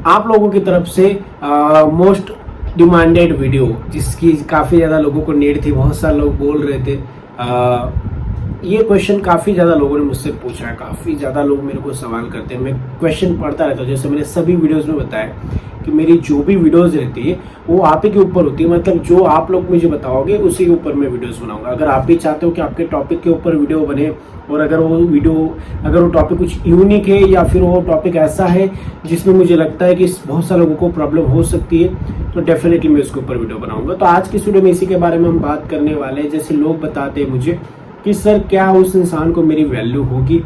आप लोगों की तरफ से मोस्ट डिमांडेड वीडियो, जिसकी काफ़ी ज़्यादा लोगों को नीड थी, बहुत सारे लोग बोल रहे थे। ये क्वेश्चन काफ़ी ज़्यादा लोगों ने मुझसे पूछा है, काफ़ी ज़्यादा लोग मेरे को सवाल करते हैं। मैं क्वेश्चन पढ़ता रहता हूँ। जैसे मैंने सभी वीडियोस में बताया कि मेरी जो भी वीडियोस रहती है वो आप ही के ऊपर होती है, मतलब जो आप लोग मुझे बताओगे उसी के ऊपर मैं वीडियोस बनाऊंगा। अगर आप भी चाहते हो कि आपके टॉपिक के ऊपर वीडियो बने, और अगर वो टॉपिक कुछ यूनिक है या फिर वो टॉपिक ऐसा है जिसमें मुझे लगता है कि बहुत सारे लोगों को प्रॉब्लम हो सकती है, तो डेफिनेटली मैं उसके ऊपर वीडियो बनाऊंगा। तो आज की इस वीडियो में इसी के बारे में हम बात करने वाले हैं। जैसे लोग बताते हैं मुझे कि सर क्या उस इंसान को मेरी वैल्यू होगी,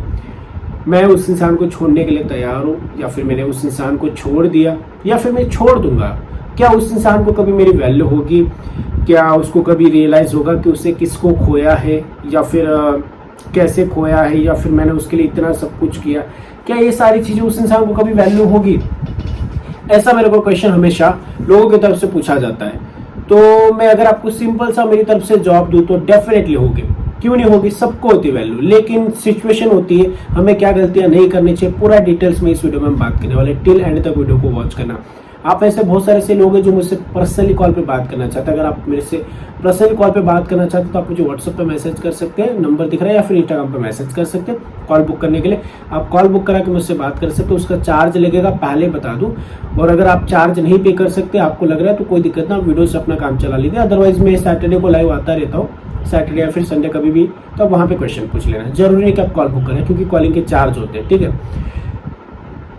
मैं उस इंसान को छोड़ने के लिए तैयार हूँ, या फिर मैंने उस इंसान को छोड़ दिया या फिर मैं छोड़ दूंगा, क्या उस इंसान को कभी मेरी वैल्यू होगी, क्या उसको कभी रियलाइज होगा कि उसे किसको खोया है, या फिर कैसे खोया है, या फिर मैंने उसके लिए इतना सब कुछ किया, क्या ये सारी चीजें उस इंसान को कभी वैल्यू होगी? ऐसा मेरे को क्वेश्चन हमेशा लोगों की तरफ से पूछा जाता है। तो मैं अगर आपको सिंपल सा मेरी तरफ से जवाब दूं तो डेफिनेटली होगी। क्यों नहीं होगी? सबको होती है वैल्यू, लेकिन सिचुएशन होती है हमें क्या गलतियां नहीं करनी चाहिए। पूरा डिटेल्स में इस वीडियो में हम बात करने वाले, टिल एंड तक वीडियो को वॉच करना। आप ऐसे बहुत सारे ऐसे लोग हैं जो मुझसे पर्सनली कॉल पे बात करना चाहते हैं। अगर आप मेरे से पर्सनली कॉल पे बात करना चाहते हैं तो आप मुझे व्हाट्सएप पे मैसेज कर सकते हैं, नंबर दिख रहा है, या फिर इंस्टाग्राम पे मैसेज कर सकते हैं कॉल बुक करने के लिए। आप कॉल बुक करा के मुझसे बात कर सकते हो, उसका चार्ज लगेगा, पहले बता दूं। और अगर आप चार्ज नहीं पे कर सकते, आपको लग रहा है, तो कोई दिक्कत ना, वीडियो से अपना काम चला लीजिए। अदरवाइज मैं सैटरडे को लाइव आता रहता हूँ, सैटरडे या फिर संडे कभी भी, तो आप वहाँ पे क्वेश्चन पूछ लेना। जरूरी नहीं कि आप कॉल बुक करें, क्योंकि कॉलिंग के चार्ज होते हैं, ठीक है।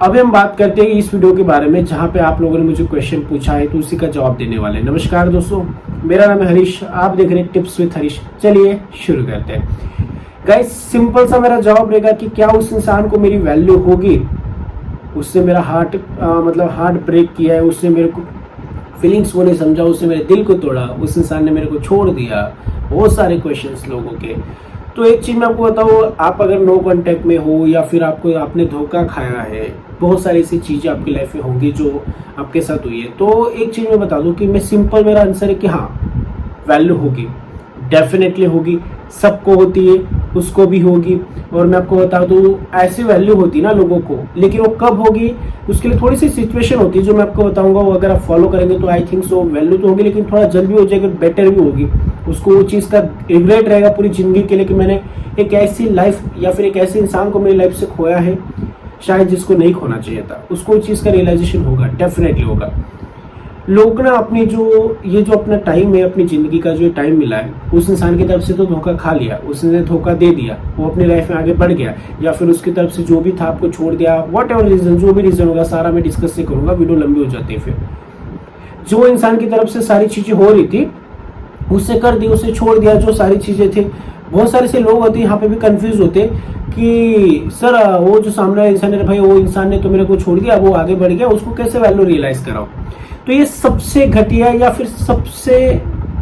अभी हम बात करते हैं इस वीडियो के बारे में जहां पे आप लोगों ने मुझे क्वेश्चन पूछा है, तो उसी का जवाब देने वाले हैं। नमस्कार दोस्तों, मेरा नाम है हरीश, आप देख रहे हैं टिप्स विद हरीश। चलिए शुरू करते हैं। गाइस, सिंपल सा मेरा जवाब रहेगा कि क्या उस इंसान को मेरी वैल्यू होगी, उससे मेरा हार्ट ब्रेक किया है, उसने मेरे को फीलिंग्स को नहीं समझा, उसने मेरे दिल को तोड़ा, उस इंसान ने मेरे को छोड़ दिया, बहुत सारे क्वेश्चंस लोगों के। तो एक चीज मैं आपको बताऊँ, आप अगर नो कांटेक्ट में हो या फिर आपने धोखा खाया है, बहुत सारी ऐसी चीजें आपकी लाइफ में होंगी जो आपके साथ हुई है। तो एक चीज मैं बता दूं कि मेरा आंसर है कि हाँ, वैल्यू होगी, डेफिनेटली होगी, सबको होती है, उसको भी होगी। और मैं आपको बता दूं, ऐसी वैल्यू होती है ना लोगों को, लेकिन वो कब होगी उसके लिए थोड़ी सी सिचुएशन होती है जो मैं आपको बताऊंगा। वो अगर आप फॉलो करेंगे तो आई थिंक सो वैल्यू तो होगी, लेकिन थोड़ा जल्द भी हो जाएगा, बेटर भी होगी। उसको वो चीज़ का रिग्रेट रहेगा पूरी जिंदगी के लिए कि मैंने एक ऐसी लाइफ या फिर एक ऐसे इंसान को मेरी लाइफ से खोया है शायद जिसको नहीं खोना चाहिए था। उसको उस चीज़ का रियलाइजेशन होगा, डेफिनेटली होगा। लोग ना अपनी जो अपना टाइम है, अपनी जिंदगी का जो टाइम मिला है, उस इंसान की तरफ से तो धोखा खा लिया, उसने धोखा दे दिया, वो अपनी लाइफ में आगे बढ़ गया, या फिर उसकी तरफ से जो भी था आपको छोड़ दिया, वॉट एवर रीजन, जो भी रीजन होगा सारा मैं डिस्कस नहीं करूंगा, वीडियो लंबी हो जाती है। फिर जो इंसान की तरफ से सारी चीजें हो रही थी उससे कर दी, उसे छोड़ दिया, जो सारी चीजें थी। बहुत सारे से लोग होते हैं यहाँ पे भी कंफ्यूज होते कि सर वो जो सामने वाला इंसान है, भाई वो इंसान ने तो मेरे को छोड़ दिया, वो आगे बढ़ गया, उसको कैसे वैल्यू रियलाइज कराओ? तो ये सबसे घटिया या फिर सबसे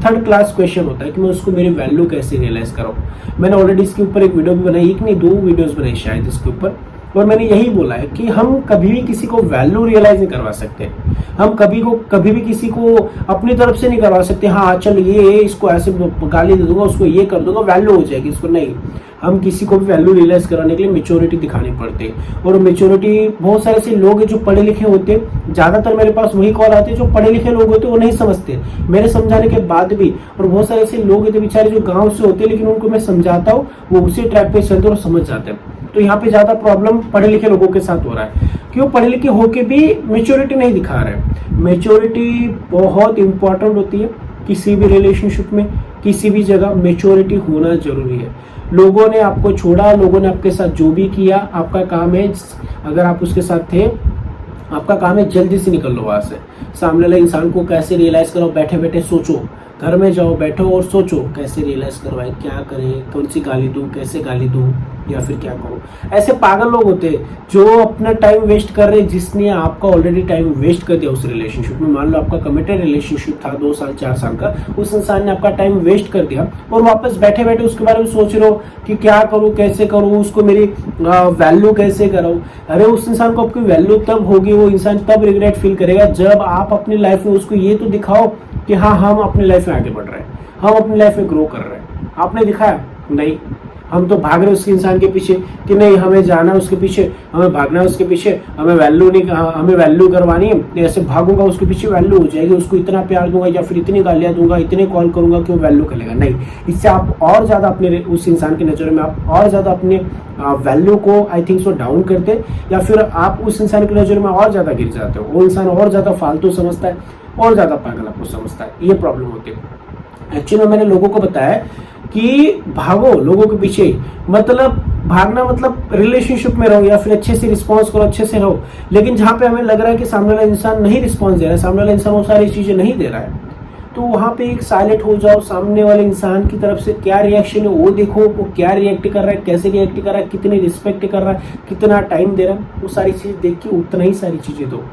थर्ड क्लास क्वेश्चन होता है कि मैं उसको मेरी वैल्यू कैसे रियलाइज कराऊं। मैंने ऑलरेडी इसके ऊपर एक वीडियो भी बनाई, एक नहीं 2 वीडियोस बनाई शायद इसके ऊपर, और मैंने यही बोला है कि हम कभी भी किसी को वैल्यू रियलाइज नहीं करवा सकते। हम कभी भी किसी को अपनी तरफ से नहीं करवा सकते। हाँ चल ये इसको ऐसे गाली दे दूंगा, उसको ये कर दूंगा, वैल्यू हो जाएगी इसको, नहीं। हम किसी को भी वैल्यू रियलाइज कराने के लिए मेच्योरिटी दिखानी पड़ती है। और मेच्योरिटी, बहुत सारे ऐसे लोग हैं जो पढ़े लिखे होते हैं, ज्यादातर मेरे पास वही कॉल आते हैं जो पढ़े लिखे लोग होते हैं, वो नहीं समझते मेरे समझाने के बाद भी। और बहुत सारे ऐसे लोग होते बेचारे जो गाँव से होते हैं, लेकिन उनको मैं समझाता हूँ, वो उसी ट्रैक पे चलते और समझ जाते हैं। तो यहाँ पे ज्यादा प्रॉब्लम पढ़े लिखे लोगों के साथ हो रहा है। क्यों? पढ़े लिखे होके भी मेच्योरिटी नहीं दिखा रहे। मेच्योरिटी बहुत इंपॉर्टेंट होती है किसी भी रिलेशनशिप में, किसी भी जगह मेच्योरिटी होना जरूरी है। लोगों ने आपको छोड़ा, लोगों ने आपके साथ जो भी किया, आपका काम है, अगर आप उसके साथ थे, आपका काम है जल्दी से निकल लो वहां से। सामने वाले इंसान को कैसे रियलाइज करो, बैठे बैठे सोचो, घर में जाओ, बैठो और सोचो कैसे रियलाइज करवाए, क्या करें, कौन सी गाली दूं, कैसे गाली दूं, या फिर क्या करूं। ऐसे पागल लोग होते हैं जो अपना टाइम वेस्ट कर रहे हैं, जिसने आपका ऑलरेडी टाइम वेस्ट कर दिया उस रिलेशनशिप में। मान लो आपका कमिटेड रिलेशनशिप था 2 साल 4 साल का, उस इंसान ने आपका टाइम वेस्ट कर दिया, और वापस बैठे बैठे उसके बारे में सोच रहे हो कि क्या करूं, कैसे करूं, उसको मेरी वैल्यू कैसे कराऊं। अरे उस इंसान को आपकी वैल्यू तब होगी, वो इंसान तब रिग्रेट फील करेगा जब आप अपनी लाइफ में उसको ये तो दिखाओ कि हाँ हम अपनी लाइफ में आगे बढ़ रहे हैं, हम अपनी लाइफ में ग्रो कर रहे हैं। आपने दिखाया नहीं, हम तो भाग रहे हैं उसके इंसान के पीछे कि नहीं हमें जाना है उसके पीछे, हमें भागना है उसके पीछे, हमें वैल्यू नहीं, हमें वैल्यू करवानी है, ऐसे भागूंगा उसके पीछे वैल्यू हो जाएगी, उसको इतना प्यार दूंगा या फिर इतनी गालियां दूंगा, इतने कॉल करूंगा कि वो वैल्यू करेगा। नहीं, इससे आप और ज्यादा अपने उस इंसान की नजर में आप और ज्यादा अपने वैल्यू को आई थिंक सो डाउन करते, या फिर आप उस इंसान की नजर में और ज्यादा गिर जाते हो। वो इंसान और ज्यादा फालतू समझता है, और ज्यादा पागल आपको समझता है। ये प्रॉब्लम होती है। एक्चुअली मैंने लोगों को बताया कि भागो लोगों के पीछे, मतलब भागना मतलब रिलेशनशिप में रहो या फिर अच्छे से रिस्पॉन्स करो, अच्छे से रहो। लेकिन जहां पे हमें लग रहा है कि सामने वाला इंसान नहीं रिस्पॉन्स दे रहा है, सामने वाला इंसान वो सारी चीजें नहीं दे रहा है, तो वहां पे एक साइलेंट हो जाओ। सामने वाले इंसान की तरफ से क्या रिएक्शन है वो देखो, वो क्या रिएक्ट कर रहा है, कैसे रिएक्ट कर रहा है, कितनी रिस्पेक्ट कर रहा है, कितना टाइम दे रहा है, वो सारी चीज देख के उतना ही सारी चीजें दो।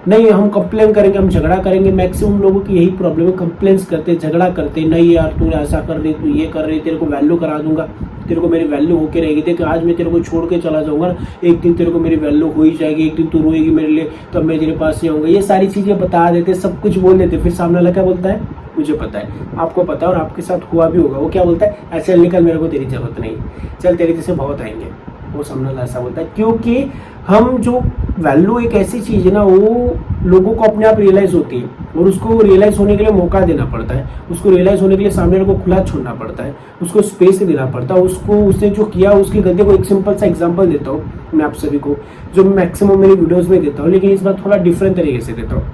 नहीं हम कंप्लेन करेंगे, हम झगड़ा करेंगे। मैक्सिमम लोगों की यही प्रॉब्लम है, कंप्लेन्स करते, झगड़ा करते, नहीं यार तू ऐसा कर दे, तू ये कर रही, तेरे को वैल्यू करा दूंगा, तेरे को मेरी वैल्यू होके रहेगी। देख आज मैं तेरे को छोड़ के चला जाऊंगा, एक दिन तेरे को मेरी वैल्यू हो ही जाएगी, एक दिन तू रोएगी मेरे लिए, तब मैं तेरे पास ही आऊंगा। ये सारी चीजें बता देते, सब कुछ बोल देते, फिर सामने वाला क्या बोलता है, मुझे पता है, आपको पता है और आपके साथ हुआ भी होगा। वो क्या बोलता है, ऐसे निकल, मेरे को तेरी जरूरत नहीं, चल तेरे जैसे बहुत आएंगे। वो सामने वाला ऐसा बोलता है, क्योंकि हम जो वैल्यू एक ऐसी चीज है ना, वो लोगों को अपने आप रियलाइज होती है, और उसको रियलाइज होने के लिए मौका देना पड़ता है, उसको रियलाइज होने के लिए सामने वाले को खुला छोड़ना पड़ता है, उसको स्पेस देना पड़ता है, उसको उसने जो किया उसकी गलती को। एक सिंपल सा एग्जांपल देता हूँ मैं आप सभी को, जो मैक्सिमम मेरी वीडियोस में देता हूँ, लेकिन इस बार थोड़ा डिफरेंट तरीके से देता हूँ।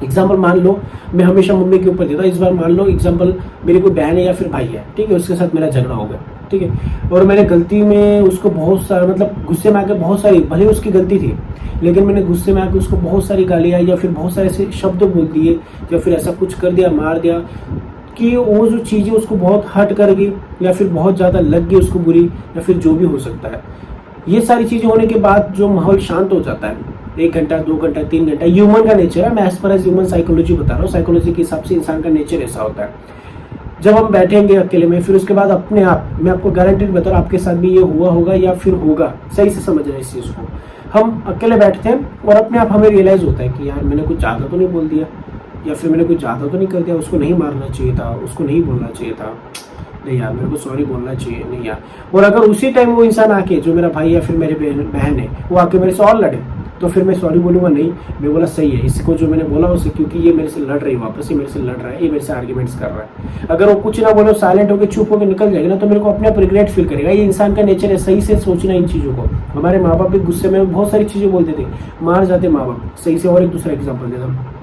एग्जाम्पल मान लो, मैं हमेशा मम्मी के ऊपर देता हूँ, इस बार मान लो एग्जाम्पल मेरी कोई बहन है या फिर भाई है, ठीक है, उसके साथ मेरा झगड़ा हो गया, ठीक है, और मैंने गलती में उसको बहुत सारा, मतलब गुस्से में आके बहुत सारी, भले उसकी गलती थी लेकिन मैंने गुस्से में आके उसको बहुत सारी गालियाँ या फिर बहुत सारे ऐसे शब्द बोल दिए या फिर ऐसा कुछ कर दिया, मार दिया, कि वो जो चीज़ें उसको बहुत हर्ट कर गई या फिर बहुत ज़्यादा लग गई उसको बुरी, या फिर जो भी हो सकता है। ये सारी चीज़ें होने के बाद जो माहौल शांत हो जाता है, 1 घंटा 2 घंटा 3 घंटा, ह्यूमन का नेचर है, मैं as per as human psychology बता रहा हूँ, साइकोलॉजी के हिसाब से इंसान का नेचर ऐसा होता है। जब हम बैठेंगे अकेले में, फिर उसके बाद अपने आप, मैं आपको गारंटी बता रहा हूँ आपके साथ भी ये हुआ होगा या फिर होगा, सही से समझ रहे हैं इस चीज़ को। हम अकेले बैठते हैं और अपने आप हमें रियलाइज होता है कि यार मैंने कुछ ज़्यादा तो नहीं बोल दिया, या फिर मैंने कुछ ज़्यादा तो नहीं कर दिया, उसको नहीं मारना चाहिए था, उसको नहीं बोलना चाहिए था, नहीं यार मेरे को सॉरी बोलना चाहिए, नहीं यार। और अगर उसी टाइम वो इंसान आके, जो मेरा भाई या फिर मेरे बहन है, वो आके मेरे से और लड़े, तो फिर मैं सॉरी बोलूंगा नहीं, मैं बोला सही है, इसको जो मैंने बोला उसे, क्योंकि ये मेरे से लड़ रही है, वापस ये मेरे से लड़ रहा है, ये मेरे से आर्ग्यूमेंट्स कर रहा है। अगर वो कुछ ना बोले, साइलेंट होकर चुप होकर निकल जाएगा ना, तो मेरे को अपने आप रिग्रेट फील करेगा। ये इंसान का नेचर है, सही से सोचना इन चीज़ों को। हमारे माँ बाप भी गुस्से में बहुत सारी चीज़ें बोलते थे, मार जाते माँ बाप, सही से। और एक दूसरा एग्जाम्पल देता हूँ,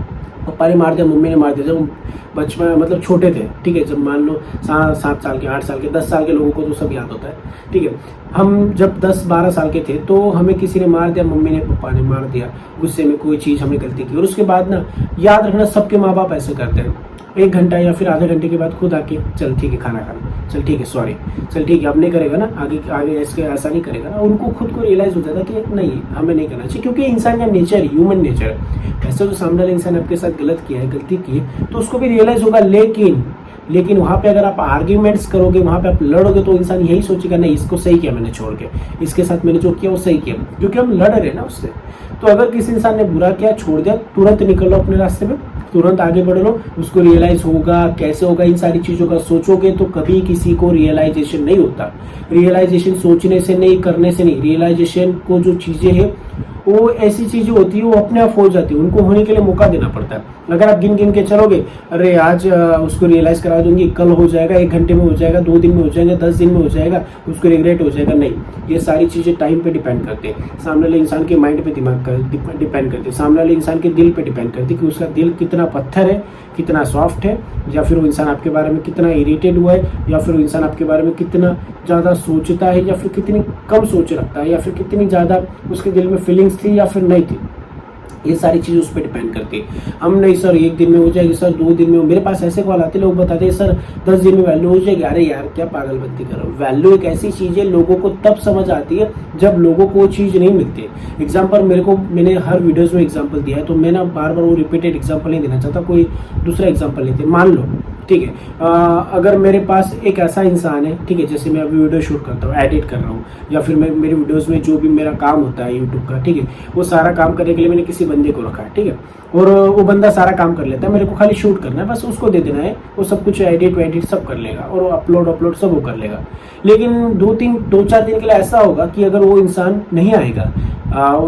पापा ने मार दिया, मम्मी ने मार दिया, जब बचपन मतलब छोटे थे, ठीक है, जब मान लो 7 साल के, 8 साल के, 10 साल के लोगों को तो सब याद होता है, ठीक है। हम जब 10-12 साल के थे तो हमें किसी ने मार दिया, मम्मी ने पापा ने मार दिया, गुस्से में कोई चीज़ हमने गलती की, और उसके बाद ना याद रखना, सबके माँ बाप ऐसे करते हैं। 1 घंटा या फिर आधे घंटे के बाद खुद आके, चल ठीक है खाना खाना, चल ठीक है सॉरी, चल ठीक है अब नहीं करेगा ना, आगे ऐसा नहीं करेगा ना। उनको खुद को रियलाइज हो जाता है कि नहीं हमें नहीं करना चाहिए, क्योंकि इंसान का नेचर, ह्यूमन नेचर है। ऐसे तो सामने वाले इंसान आपके साथ गलत किया है, गलती की है, तो उसको भी रियलाइज होगा। लेकिन वहाँ पे अगर आप आर्ग्यूमेंट्स करोगे, वहाँ पे आप लड़ोगे, तो इंसान यही सोचेगा नहीं इसको सही किया मैंने छोड़ के, इसके साथ मैंने जो किया वो सही किया, क्योंकि हम लड़ रहे हैं ना उससे। तो अगर किसी इंसान ने बुरा किया, छोड़ दिया, तुरंत निकलो अपने रास्ते में, तुरंत आगे बढ़ लो। उसको रियलाइज होगा, कैसे होगा, इन सारी चीज़ों का सोचोगे तो कभी किसी को रियलाइजेशन नहीं होता। रियलाइजेशन सोचने से नहीं, करने से नहीं, रियलाइजेशन को जो चीज़ें हैं वो ऐसी चीजें होती है, वो अपने आप हो जाती है, उनको होने के लिए मौका देना पड़ता है। अगर आप गिन गिन के चलोगे, अरे आज उसको रियलाइज करा दूंगी, कल हो जाएगा, 1 घंटे में हो जाएगा, 2 दिन में हो जाएगा, 10 दिन में हो जाएगा, उसको रिग्रेट हो जाएगा, नहीं। ये सारी चीजें टाइम पे डिपेंड करते हैं, सामने वाले इंसान के माइंड पे दिमाग का डिपेंड करते हैं, सामने वाले इंसान के दिल पे डिपेंड करती है कि उसका दिल कितना पत्थर है, कितना सॉफ्ट है, या फिर वो इंसान आपके बारे में कितना इरिटेट हुआ है, या फिर वो इंसान आपके बारे में कितना ज़्यादा सोचता है, या फिर कितनी कम सोच रखता है, या फिर कितनी ज़्यादा उसके दिल में फीलिंग्स थी या फिर नहीं थी। ये सारी चीज़ उस पर डिपेंड करती है। हम नहीं सर 1 दिन में हो जाएगी, सर 2 दिन में हो, मेरे पास ऐसे कॉल आते, लोग बताते हैं सर 10 दिन में वैल्यू हो जाएगी। अरे यार क्या पागलबंदी कर रहे हो। वैल्यू एक ऐसी चीज़ है, लोगों को तब समझ आती है जब लोगों को वो चीज़ नहीं मिलती। एग्जाम्पल मैंने हर वीडियोज़ में एग्जाम्पल दिया है, तो मैं ना बार बार वो रिपीटेड एग्जाम्पल नहीं देना चाहता, कोई दूसरा एग्जाम्पल लेते। मान लो ठीक है। अगर मेरे पास एक ऐसा इंसान है, ठीक है, जैसे मैं अभी वीडियो शूट करता हूँ, एडिट कर रहा हूँ, या फिर मैं मेरी वीडियोस में जो भी मेरा काम होता है यूट्यूब का, ठीक है, वो सारा काम करने के लिए मैंने किसी बंदे को रखा है, ठीक है, और वो बंदा सारा काम कर लेता है, मेरे को खाली शूट करना है, बस उसको दे देना है, वो सब कुछ एडिट वेडिट सब कर लेगा और अपलोड सब वो कर लेगा। लेकिन 2-4 दिन के लिए ऐसा होगा कि अगर वो इंसान नहीं आएगा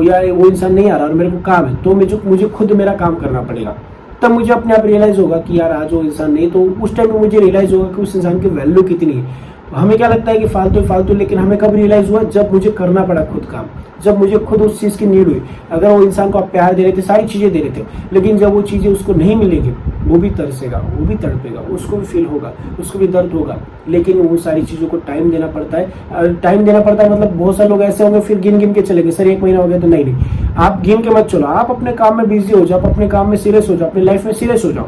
या वो इंसान नहीं आ रहा और मेरे को काम है, तो मुझे खुद मेरा काम करना पड़ेगा। तब मुझे अपने आप रियलाइज होगा कि यार आज वो इंसान नहीं, तो उस टाइम में मुझे रियलाइज होगा कि उस इंसान की वैल्यू कितनी है। हमें क्या लगता है कि फालतू, लेकिन हमें कब रियलाइज हुआ, जब मुझे करना पड़ा खुद काम, जब मुझे खुद उस चीज़ की नीड हुई। अगर वो इंसान को आप प्यार दे रहे थे, सारी चीज़ें दे रहे थे, लेकिन जब वो चीज़ें उसको नहीं मिलेगी, वो भी तरसेगा, वो भी तड़पेगा, उसको भी फील होगा, उसको भी दर्द होगा। लेकिन वो सारी चीज़ों को टाइम देना पड़ता है। टाइम देना पड़ता है मतलब बहुत सारे लोग ऐसे होंगे फिर गिन के चलेंगे, सर 1 महीना हो गया तो नहीं, आप गिन के मत चलो, आप अपने काम में बिजी हो जाओ, आप अपने काम में सीरियस हो जाओ, अपनी लाइफ में सीरियस हो जाओ।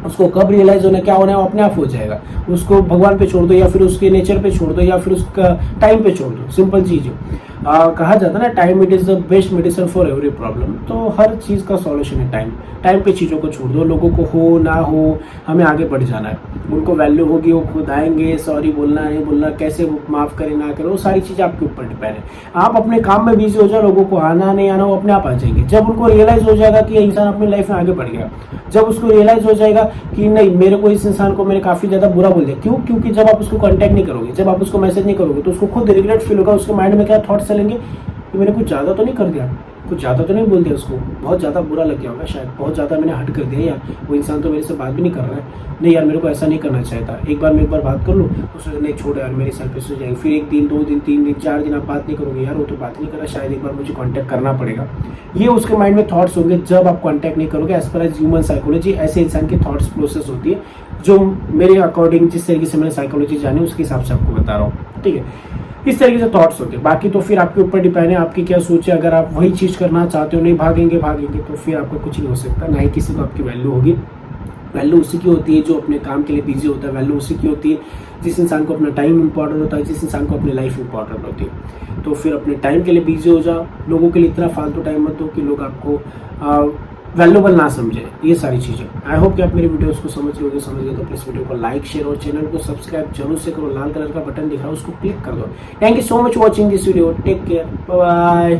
उसको कब रियलाइज होना क्या होना है वो अपने आप हो जाएगा। उसको भगवान पे छोड़ दो, या फिर उसके नेचर पे छोड़ दो, या फिर उसका टाइम पे छोड़ दो। सिंपल चीज है। कहा जाता है ना, time it is the best medicine for every problem. तो हर चीज का सॉल्यूशन है टाइम। टाइम पे चीजों को छोड़ दो, लोगों को हो ना हो हमें आगे बढ़ जाना है। उनको वैल्यू होगी, वो खुद आएंगे, सॉरी बोलना नहीं बोलना, कैसे वो माफ करे ना करे, वो सारी चीजें आपके ऊपर डिपेंड है। आप अपने काम में बिजी हो जाओ, लोगों को आना नहीं आना वो अपने आप आ जाएंगे। जब उनको रियलाइज हो जाएगा कि ये इंसान अपनी लाइफ में आगे बढ़ गया, जब उसको रियलाइज हो जाएगा कि नहीं मेरे को इस इंसान को मैंने काफी ज्यादा बुरा बोल दिया, क्यों? क्योंकि जब आप उसको कांटेक्ट नहीं करोगे, जब आप उसको मैसेज नहीं करोगे, तो उसको खुद रिग्रेट फील होगा। उसके माइंड में क्या थॉट्स चलेंगे कि मैंने कुछ ज्यादा तो नहीं कर दिया, कुछ ज़्यादा तो नहीं बोल दिया, उसको बहुत ज़्यादा बुरा लग गया होगा शायद, बहुत ज़्यादा मैंने हट कर दिया, यार वो इंसान तो मेरे से बात भी नहीं कर रहा है, नहीं यार मेरे को ऐसा नहीं करना चाहिए था, एक बार बात कर लूँ, उसने नहीं छोड़ यार मेरी सेल्फिश हो जाएगी। फिर 1 दिन 2 दिन 3 दिन 4 दिन आप बात नहीं करोगे, यार वो तो बात नहीं कर रहा, शायद एक बार मुझे कॉन्टैक्ट करना पड़ेगा। ये उसके माइंड में थॉट्स होंगे जब आप कॉन्टैक्ट नहीं करोगे। As per as human psychology ऐसे इंसान की थॉट्स प्रोसेस होती है, जो मेरे अकॉर्डिंग जिस तरीके से मैंने साइकोलॉजी जानी उसके हिसाब से आपको बता रहा हूँ, ठीक है। इस तरीके से थॉट्स होते हैं। बाकी तो फिर आपके ऊपर डिपेंड है आपकी क्या सोच है। अगर आप वही चीज़ करना चाहते हो, नहीं भागेंगे तो फिर आपको कुछ नहीं हो सकता, ना ही किसी को आपकी वैल्यू होगी। वैल्यू उसी की होती है जो अपने काम के लिए बिजी होता है। वैल्यू उसी की होती है जिस इंसान को अपना टाइम इंपॉर्टेंट होता है, जिस इंसान को अपनी लाइफ इंपॉर्टेंट होती है। तो फिर अपने टाइम के लिए बिजी हो जाओ, लोगों के लिए इतना फालतू टाइम मत दो कि लोग आपको वैल्यूबल ना समझे, ये सारी चीज़ें। आई होप कि आप मेरी वीडियोस को समझ गए तो प्लीज़ वीडियो को लाइक शेयर और चैनल को सब्सक्राइब जरूर से करो। लाल कलर का बटन दिख रहा है उसको क्लिक कर दो। Thank you so much watching this video, take care, bye bye.